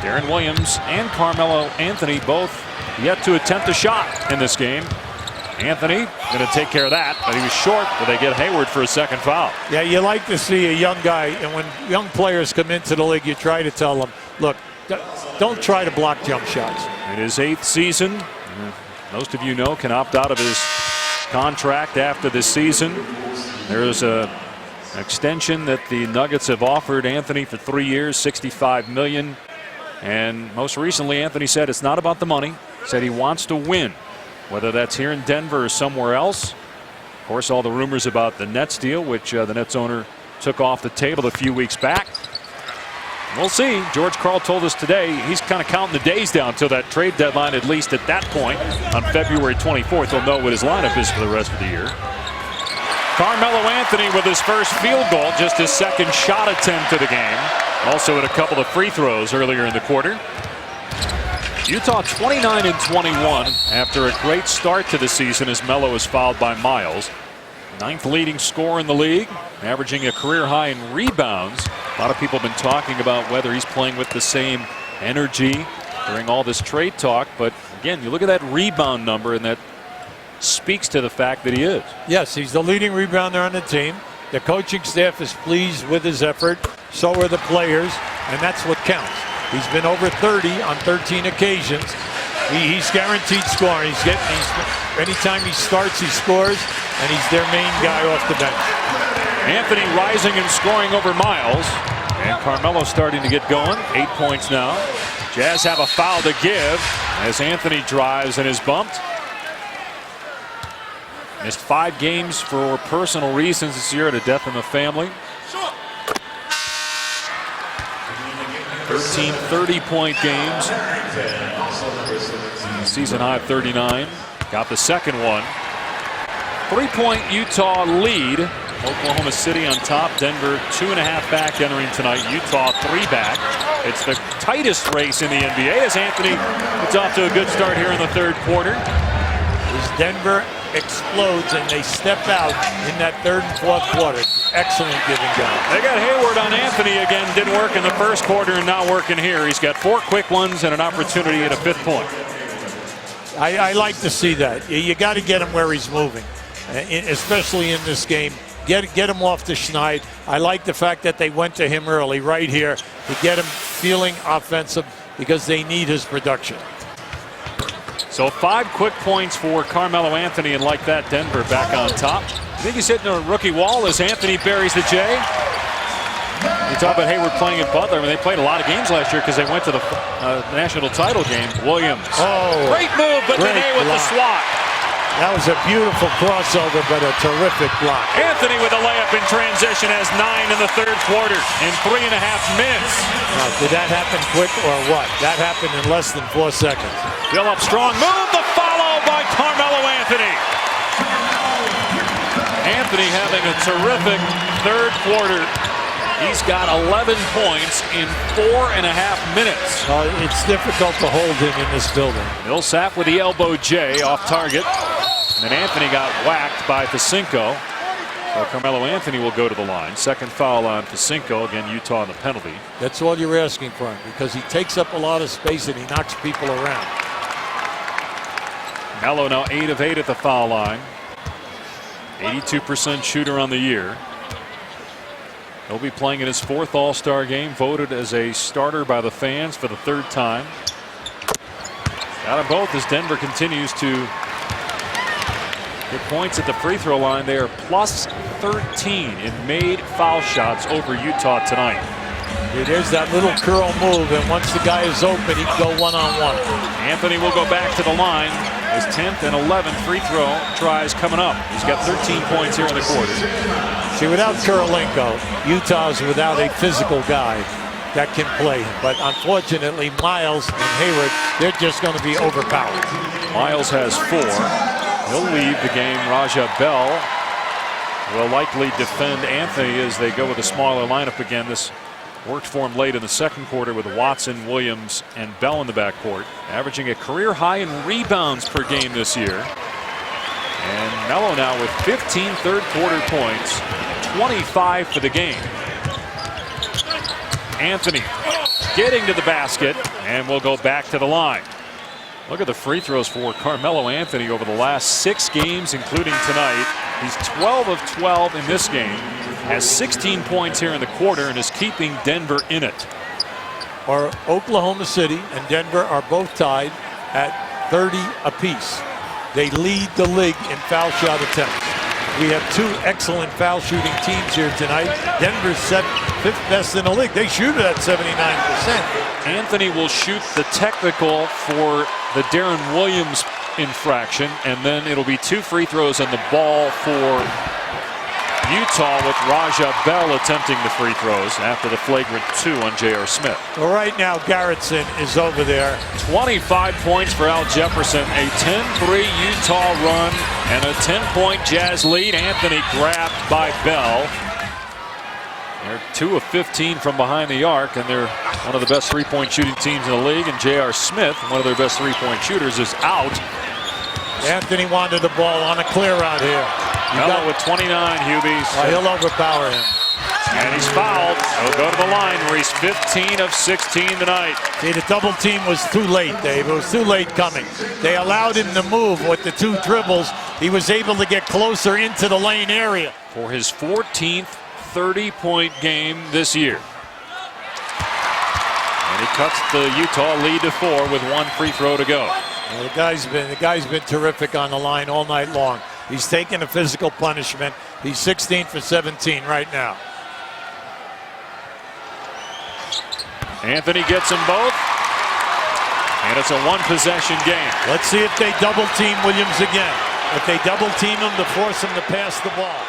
Darren Williams and Carmelo Anthony both yet to attempt a shot in this game. Anthony going to take care of that, but he was short, but they get Hayward for a second foul. Yeah, you like to see a young guy, and when young players come into the league, you try to tell them, look, don't try to block jump shots. In his 8th season, most of you know, can opt out of his contract after this season. There's an extension that the Nuggets have offered Anthony for 3 years, $65 million. And most recently, Anthony said it's not about the money. Said he wants to win, whether that's here in Denver or somewhere else. Of course, all the rumors about the Nets deal, which the Nets owner took off the table a few weeks back. We'll see. George Karl told us today he's kind of counting the days down till that trade deadline, at least at that point. On February 24th, he'll know what his lineup is for the rest of the year. Carmelo Anthony with his first field goal, just his second shot attempt of the game. Also had a couple of free throws earlier in the quarter. Utah 29-21 after a great start to the season as Melo is fouled by Miles. 9th leading scorer in the league, averaging a career high in rebounds. A lot of people have been talking about whether he's playing with the same energy during all this trade talk. But again, you look at that rebound number, and that speaks to the fact that he is. Yes, he's the leading rebounder on the team. The coaching staff is pleased with his effort. So are the players, and that's what counts. He's been over 30 on 13 occasions. He's guaranteed scoring. Anytime he starts, he scores, and he's their main guy off the bench. Anthony rising and scoring over Miles. And Carmelo starting to get going. 8 points now. Jazz have a foul to give as Anthony drives and is bumped. Missed 5 games for personal reasons this year, at a death in the family. 13 30-point games. Season high of 39. Got the second one. 3-point Utah lead. Oklahoma City on top. Denver 2.5 back entering tonight. Utah 3 back. It's the tightest race in the NBA as Anthony gets off to a good start here in the third quarter. As Denver explodes and they step out in that third and fourth quarter. Excellent giving down. They got Hayward on Anthony again. Didn't work in the first quarter and now working here. He's got 4 quick ones and an opportunity at a 5th point. I like to see that. You got to get him where he's moving, especially in this game. Get him off the schneid. I like the fact that they went to him early right here to get him feeling offensive because they need his production. So 5 quick points for Carmelo Anthony, and like that, Denver back on top. I think he's hitting a rookie wall as Anthony buries the J. You talk about Hayward playing at Butler. I mean, they played a lot of games last year because they went to the national title game. Williams. Oh, great move, but Nene with the swat. That was a beautiful crossover, but a terrific block. Anthony with a layup in transition has 9 in the third quarter in 3.5 minutes. Now, did that happen quick or what? That happened in less than 4 seconds. Phillips strong move, the follow by Carmelo Anthony. Anthony having a terrific third quarter. He's got 11 points in 4.5 minutes. It's difficult to hold him in this building. Millsap with the elbow J off target. And Anthony got whacked by Facinko. So Carmelo Anthony will go to the line. Second foul on Facinko. Again, Utah on the penalty. That's all you're asking for him because he takes up a lot of space and he knocks people around. Melo now 8 of 8 at the foul line. 82% shooter on the year. He'll be playing in his 4th All-Star game, voted as a starter by the fans for the 3rd time. Got them both as Denver continues to get points at the free throw line. They are plus 13 in made foul shots over Utah tonight. There's that little curl move, and once the guy is open, he can go one-on-one. Anthony will go back to the line. His 10th and 11th free throw tries coming up. He's got 13 points here in the quarter. See, without Kurolenko, Utah's without a physical guy that can play him. But unfortunately, Miles and Hayward, they're just going to be overpowered. Miles has 4. He'll leave the game. Raja Bell will likely defend Anthony as they go with a smaller lineup again. This worked for him late in the second quarter with Watson, Williams, and Bell in the backcourt, averaging a career high in rebounds per game this year. And Melo now with 15 third quarter points, 25 for the game. Anthony getting to the basket, and will go back to the line. Look at the free throws for Carmelo Anthony over the last 6 games, including tonight. He's 12 of 12 in this game, has 16 points here in the quarter, and is keeping Denver in it. Or Oklahoma City and Denver are both tied at 30 apiece. They lead the league in foul shot attempts. We have 2 excellent foul shooting teams here tonight. Denver's 5th best in the league. They shoot it at 79%. Anthony will shoot the technical for the Darren Williams infraction, and then it'll be 2 free throws and the ball for Utah, with Raja Bell attempting the free throws after the flagrant 2 on J.R. Smith. Well, right now, Garrettson is over there. 25 points for Al Jefferson, a 10-3 Utah run, and a 10-point Jazz lead. Anthony grabbed by Bell. They're 2 of 15 from behind the arc, and they're one of the best three-point shooting teams in the league. And J.R. Smith, one of their best three-point shooters, is out. Anthony wanted the ball on a clear out here. Melo with 29, Hubies. He'll overpower him. And he's fouled. He'll go to the line where he's 15 of 16 tonight. See, the double team was too late, Dave. It was too late coming. They allowed him to move with the 2 dribbles. He was able to get closer into the lane area. For his 14th 30-point game this year. And he cuts the Utah lead to 4 with 1 free throw to go. Well, the guy's been terrific on the line all night long. He's taking a physical punishment. He's 16 for 17 right now. Anthony gets them both. And it's a 1-possession game. Let's see if they double team Williams again. If they double team him to force him to pass the ball.